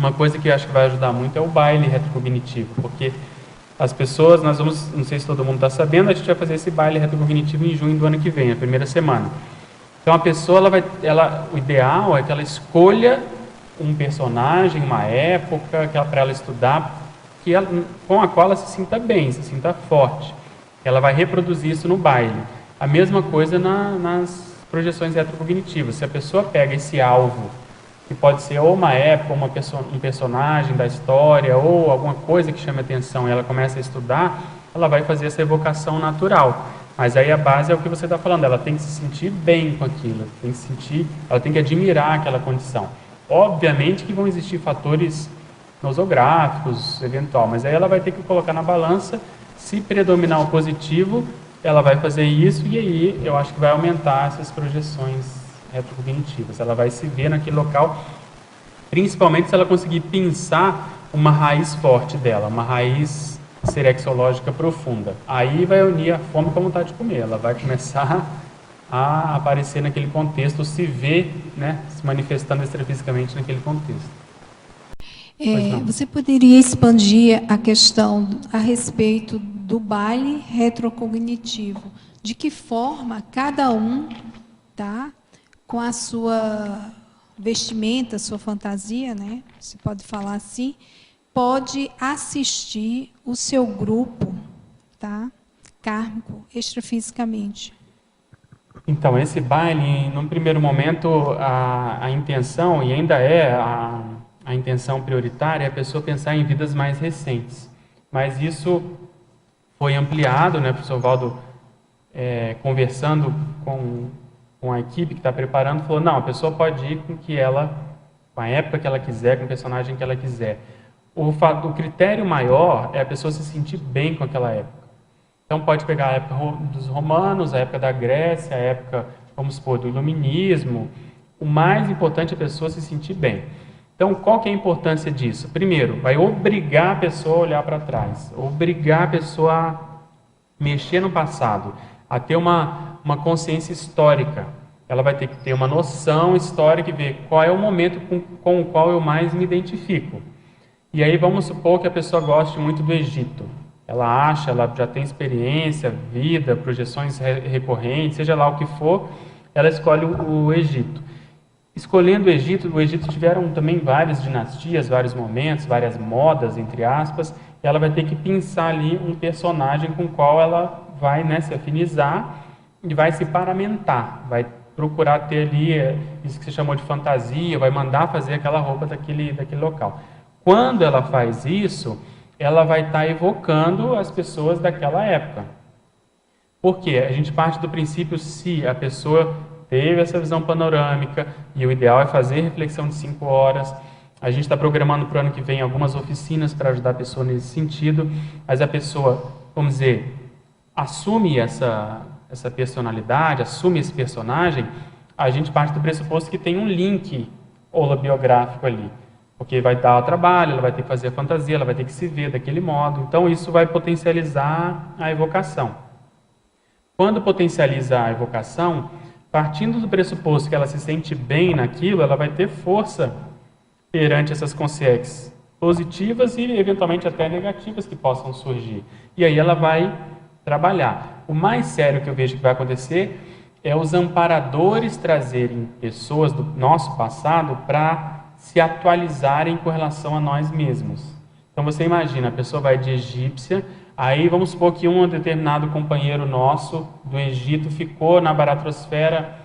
uma coisa que eu acho que vai ajudar muito é o baile retrocognitivo, porque as pessoas, nós vamos, não sei se todo mundo está sabendo, a gente vai fazer esse baile retrocognitivo em junho do ano que vem, a primeira semana. Então a pessoa, o ideal é que ela escolha um personagem, uma época, para ela estudar, com a qual ela se sinta bem, se sinta forte. Ela vai reproduzir isso no baile. A mesma coisa nas projeções retrocognitivas. Se a pessoa pega esse alvo, que pode ser ou uma época, um personagem da história, ou alguma coisa que chame atenção, e ela começa a estudar, ela vai fazer essa evocação natural. Mas aí a base é o que você está falando, ela tem que se sentir bem com aquilo, ela tem que admirar aquela condição. Obviamente que vão existir fatores nosográficos, eventual, mas aí ela vai ter que colocar na balança, se predominar o positivo, ela vai fazer isso, e aí eu acho que vai aumentar essas projeções retrocognitivas. Ela vai se ver naquele local, principalmente se ela conseguir pensar uma raiz forte dela, uma raiz serexológica profunda. Aí vai unir a fome com a vontade de comer. Ela vai começar a aparecer naquele contexto, se ver, né, se manifestando extrafisicamente naquele contexto. Você poderia expandir a questão a respeito do baile retrocognitivo? De que forma cada um, tá, com a sua vestimenta, sua fantasia, né, você pode falar assim, pode assistir o seu grupo, tá, kármico, extrafisicamente? Então, esse baile, num primeiro momento, a intenção, e ainda é a intenção prioritária, é a pessoa pensar em vidas mais recentes. Mas isso foi ampliado, né, o professor Valdo, conversando com a equipe que está preparando, falou, não, a pessoa pode ir com a época que ela quiser, com o personagem que ela quiser. O critério maior é a pessoa se sentir bem com aquela época. Então pode pegar a época dos romanos, a época da Grécia, a época, vamos supor, do iluminismo. O mais importante é a pessoa se sentir bem. Então qual que é a importância disso? Primeiro, vai obrigar a pessoa a olhar para trás, obrigar a pessoa a mexer no passado, a ter uma consciência histórica. Ela vai ter que ter uma noção histórica e ver qual é o momento com o qual eu mais me identifico. E aí vamos supor que a pessoa goste muito do Egito. Ela já tem experiência, vida, projeções recorrentes, seja lá o que for, ela escolhe o Egito. Escolhendo o Egito tiveram também várias dinastias, vários momentos, várias modas, entre aspas, e ela vai ter que pensar ali um personagem com o qual ela vai, né, se afinizar e vai se paramentar, vai procurar ter ali isso que se chamou de fantasia, vai mandar fazer aquela roupa daquele local. Quando ela faz isso, ela vai estar evocando as pessoas daquela época. Por quê? A gente parte do princípio, se a pessoa teve essa visão panorâmica, e o ideal é fazer reflexão de 5 horas, a gente está programando para o ano que vem algumas oficinas para ajudar a pessoa nesse sentido, mas a pessoa, vamos dizer, assume essa personalidade, assume esse personagem, a gente parte do pressuposto que tem um link holobiográfico ali. Porque vai dar o trabalho, ela vai ter que fazer a fantasia, ela vai ter que se ver daquele modo. Então, isso vai potencializar a evocação. Quando potencializa a evocação, partindo do pressuposto que ela se sente bem naquilo, ela vai ter força perante essas consciências positivas e, eventualmente, até negativas que possam surgir. E aí ela vai trabalhar. O mais sério que eu vejo que vai acontecer é os amparadores trazerem pessoas do nosso passado para se atualizarem com relação a nós mesmos. Então você imagina, a pessoa vai de egípcia, aí vamos supor que um determinado companheiro nosso do Egito ficou na baratrosfera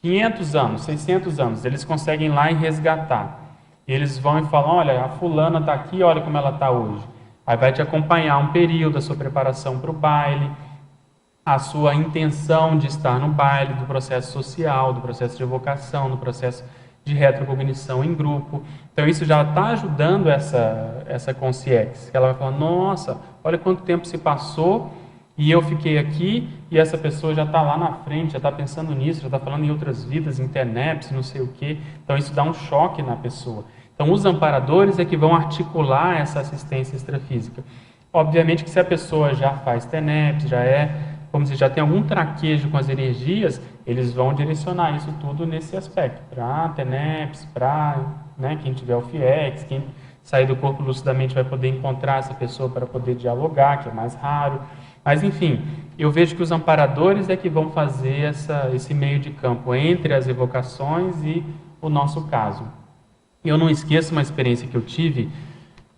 500 anos, 600 anos, eles conseguem ir lá e resgatar. E eles vão e falam, olha, a fulana está aqui, olha como ela está hoje. Aí vai te acompanhar um período, a sua preparação para o baile, a sua intenção de estar no baile, do processo social, do processo de evocação, do processo de retrocognição em grupo. Então isso já está ajudando essa consciência. Ela vai falar, nossa, olha quanto tempo se passou e eu fiquei aqui e essa pessoa já está lá na frente, já está pensando nisso, já está falando em outras vidas, em TENEPS, não sei o quê. Então isso dá um choque na pessoa. Então os amparadores é que vão articular essa assistência extrafísica. Obviamente que se a pessoa já faz TENEPS, como se já tem algum traquejo com as energias, eles vão direcionar isso tudo nesse aspecto, para TENEPS, para né? Quem tiver o FIEX, quem sair do corpo lucidamente vai poder encontrar essa pessoa para poder dialogar, que é mais raro. Mas, enfim, eu vejo que os amparadores é que vão fazer esse meio de campo entre as evocações e o nosso caso. Eu não esqueço uma experiência que eu tive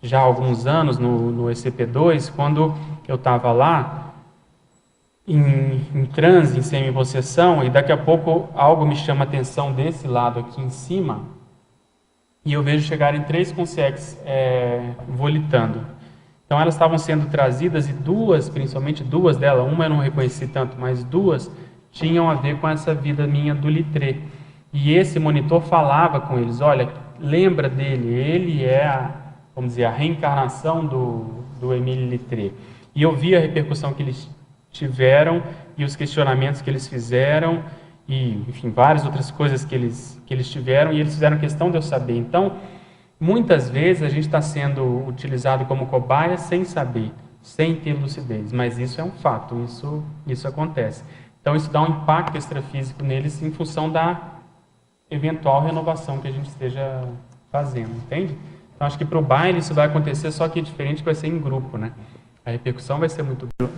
já há alguns anos no ECP2, quando eu estava lá em transe, em semi-possessão, e daqui a pouco algo me chama a atenção desse lado aqui em cima, e eu vejo chegarem 3 consciências volitando. Então elas estavam sendo trazidas e 2, principalmente 2 delas, uma eu não reconheci tanto, mas 2 tinham a ver com essa vida minha do Littré. E esse monitor falava com eles, olha, lembra dele, ele é vamos dizer, a reencarnação do Émile Littré. E eu vi a repercussão que eles tiveram e os questionamentos que eles fizeram e, enfim, várias outras coisas que eles tiveram, e eles fizeram questão de eu saber. Então, muitas vezes a gente está sendo utilizado como cobaia sem saber, sem ter lucidez, mas isso é um fato, isso acontece. Então, isso dá um impacto extrafísico neles em função da eventual renovação que a gente esteja fazendo, entende? Então, acho que para o baile isso vai acontecer, só que é diferente, que vai ser em grupo, né? A repercussão vai ser muito grande.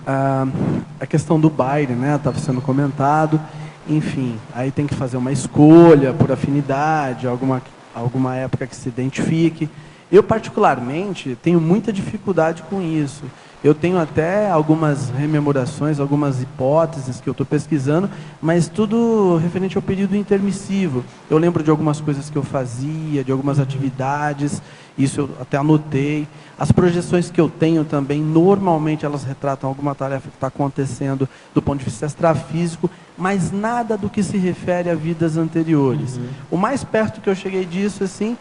A questão do baile, né? Estava sendo comentado. Enfim, aí tem que fazer uma escolha por afinidade, alguma época que se identifique. Eu, particularmente, tenho muita dificuldade com isso. Eu tenho até algumas rememorações, algumas hipóteses que eu estou pesquisando, mas tudo referente ao período intermissivo. Eu lembro de algumas coisas que eu fazia, de algumas atividades, isso eu até anotei. As projeções que eu tenho também, normalmente elas retratam alguma tarefa que está acontecendo do ponto de vista extrafísico, mas nada do que se refere a vidas anteriores. O mais perto que eu cheguei disso, assim,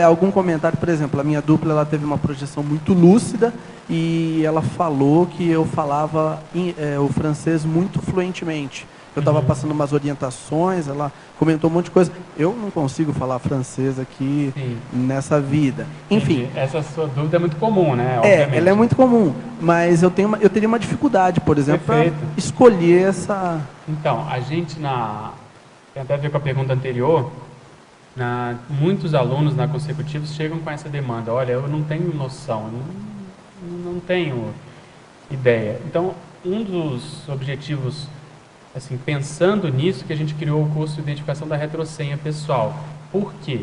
algum comentário, por exemplo, a minha dupla ela teve uma projeção muito lúcida e ela falou que eu falava o francês muito fluentemente. Eu estava passando umas orientações, ela comentou um monte de coisa. Eu não consigo falar francês aqui nessa vida. Enfim. Entendi. Essa sua dúvida é muito comum, né? Ela é muito comum, mas eu teria uma dificuldade, por exemplo, para escolher essa... Então, a gente tem até a ver com a pergunta anterior. Muitos alunos na consecutivos chegam com essa demanda. Olha, eu não tenho noção, não tenho ideia. Então, um dos objetivos, assim, pensando nisso, que a gente criou o curso de identificação da retrosenha pessoal. Por quê?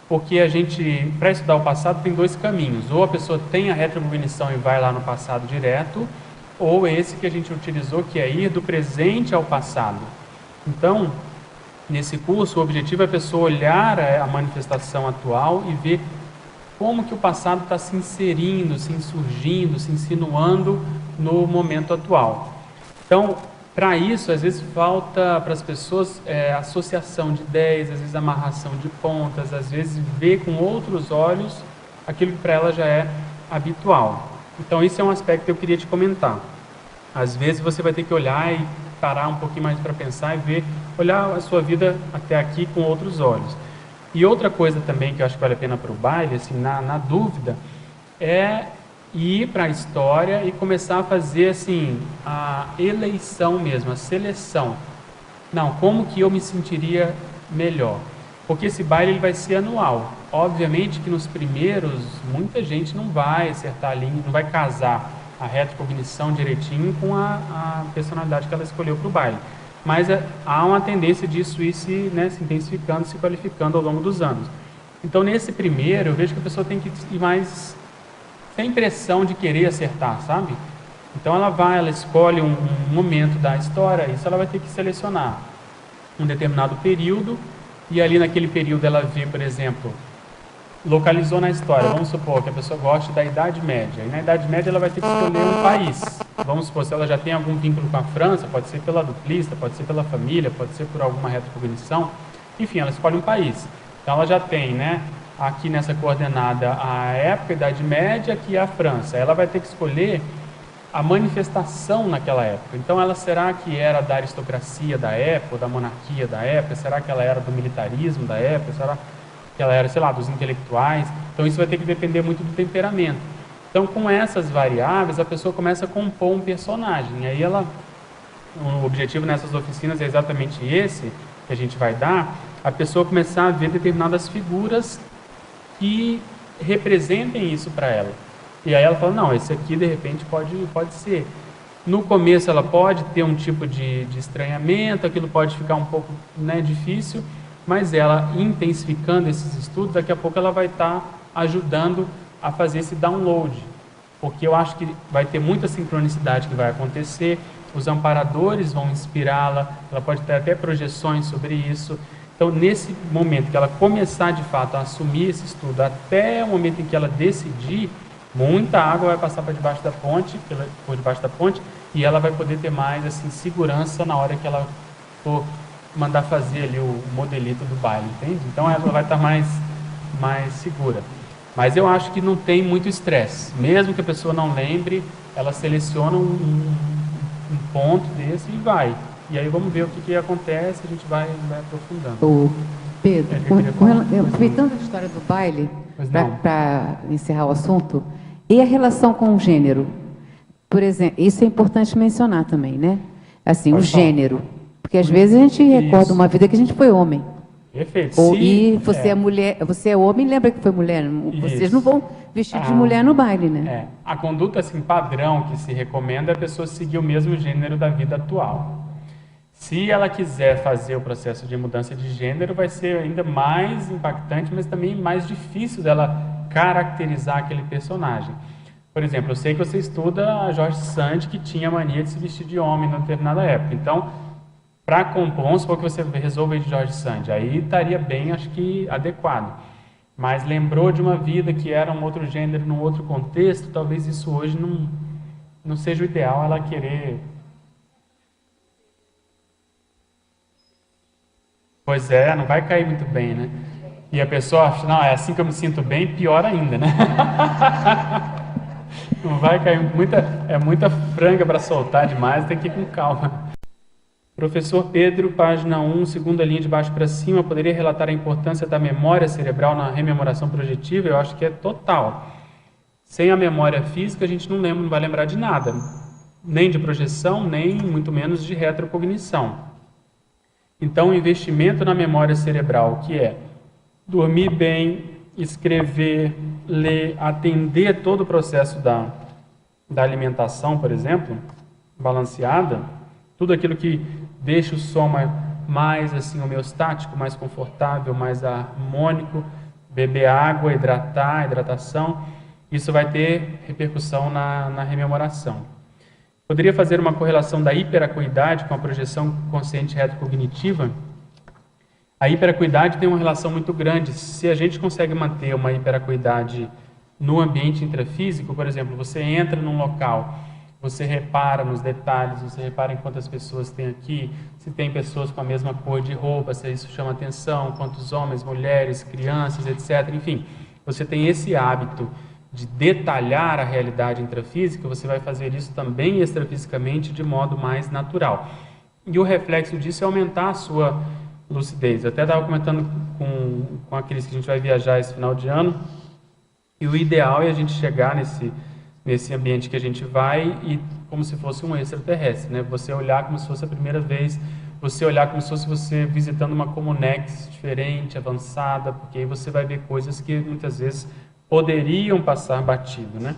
Porque a gente, para estudar o passado, tem 2 caminhos. Ou a pessoa tem a retrocognição e vai lá no passado direto, ou esse que a gente utilizou, que é ir do presente ao passado. Então, nesse curso, o objetivo é a pessoa olhar a manifestação atual e ver como que o passado está se inserindo, se insurgindo, se insinuando no momento atual. Então, para isso, às vezes falta para as pessoas associação de ideias, às vezes amarração de pontas, às vezes ver com outros olhos aquilo que para ela já é habitual. Então, isso é um aspecto que eu queria te comentar. Às vezes você vai ter que olhar e parar um pouquinho mais para pensar e olhar a sua vida até aqui com outros olhos. E outra coisa também que eu acho que vale a pena para o baile, assim, na dúvida, é ir para a história e começar a fazer assim, a eleição mesmo, a seleção. Não, como que eu me sentiria melhor? Porque esse baile ele vai ser anual. Obviamente que nos primeiros, muita gente não vai acertar a linha, não vai casar a retrocognição direitinho com a personalidade que ela escolheu para o baile. Mas há uma tendência disso ir se intensificando, se qualificando ao longo dos anos. Então, nesse primeiro, eu vejo que a pessoa tem que ir mais sem pressão de querer acertar, sabe? Então, ela escolhe um momento da história, isso ela vai ter que selecionar um determinado período, e ali naquele período ela vê, por exemplo, localizou na história, vamos supor que a pessoa goste da Idade Média, e na Idade Média ela vai ter que escolher um país. Vamos supor, se ela já tem algum vínculo com a França, pode ser pela duplista, pode ser pela família, pode ser por alguma retrocognição, enfim, ela escolhe um país. Então ela já tem, aqui nessa coordenada a época, a Idade Média, aqui a França. Ela vai ter que escolher a manifestação naquela época. Então ela será que era da aristocracia da época, da monarquia da época? Será que ela era do militarismo da época? Será que ela era, sei lá, dos intelectuais? Então isso vai ter que depender muito do temperamento. Então com essas variáveis a pessoa começa a compor um personagem. E aí o objetivo nessas oficinas é exatamente esse que a gente vai dar, a pessoa começar a ver determinadas figuras que representem isso para ela. E aí ela fala, não, esse aqui de repente pode ser. No começo ela pode ter um tipo de estranhamento, aquilo pode ficar um pouco, né, difícil, mas ela intensificando esses estudos, daqui a pouco ela vai estar ajudando a fazer esse download, porque eu acho que vai ter muita sincronicidade que vai acontecer, os amparadores vão inspirá-la, ela pode ter até projeções sobre isso. Então, nesse momento que ela começar de fato a assumir esse estudo, até o momento em que ela decidir, muita água vai passar por debaixo da ponte, e ela vai poder ter mais assim, segurança na hora que ela for mandar fazer ali o modelito do baile, entende? Então ela vai estar mais segura. Mas eu acho que não tem muito estresse. Mesmo que a pessoa não lembre, ela seleciona um ponto desse e vai. E aí vamos ver o que acontece, a gente vai aprofundando. Ô, Pedro, aproveitando a história do baile, para encerrar o assunto, e a relação com o gênero? Por exemplo, isso é importante mencionar também, né? Assim, o gênero. Porque às vezes a gente recorda uma vida que a gente foi homem. Perfeito. E você é mulher, você é homem, lembra que foi mulher. Vocês não vão vestir de mulher no baile, né? A conduta assim, padrão que se recomenda é a pessoa seguir o mesmo gênero da vida atual. Se ela quiser fazer o processo de mudança de gênero, vai ser ainda mais impactante, mas também mais difícil dela caracterizar aquele personagem. Por exemplo, eu sei que você estuda a Jorge Sand, que tinha mania de se vestir de homem em determinada época. Então, para compor, vamos supor que você resolva ir de Jorge Sand, aí estaria bem, acho que, adequado. Mas lembrou de uma vida que era um outro gênero, num outro contexto, talvez isso hoje não seja o ideal, ela querer... Pois é, não vai cair muito bem, né? E a pessoa acha, não, é assim que eu me sinto bem, pior ainda, né? Não vai cair muita franga para soltar demais, tem que ir com calma. Professor Pedro, página 1, segunda linha de baixo para cima, poderia relatar a importância da memória cerebral na rememoração projetiva? Eu acho que é total. Sem a memória física, a gente não vai lembrar de nada. Nem de projeção, nem muito menos de retrocognição. Então, o investimento na memória cerebral, que é dormir bem, escrever, ler, atender todo o processo da alimentação, por exemplo, balanceada, tudo aquilo que deixa o soma mais assim, homeostático, mais confortável, mais harmônico, beber água, hidratação, isso vai ter repercussão na rememoração. Poderia fazer uma correlação da hiperacuidade com a projeção consciente retrocognitiva? A hiperacuidade tem uma relação muito grande. Se a gente consegue manter uma hiperacuidade no ambiente intrafísico, por exemplo, você entra num local, você repara nos detalhes, você repara em quantas pessoas tem aqui, se tem pessoas com a mesma cor de roupa, se isso chama atenção, quantos homens, mulheres, crianças, etc. Enfim, você tem esse hábito de detalhar a realidade intrafísica, você vai fazer isso também extrafisicamente de modo mais natural. E o reflexo disso é aumentar a sua lucidez. Eu até estava comentando com aqueles que a gente vai viajar esse final de ano, e o ideal é a gente chegar nesse ambiente que a gente vai e como se fosse um extraterrestre, né? Você olhar como se fosse a primeira vez, você olhar como se fosse você visitando uma Comunex diferente, avançada, porque aí você vai ver coisas que muitas vezes poderiam passar batido, né?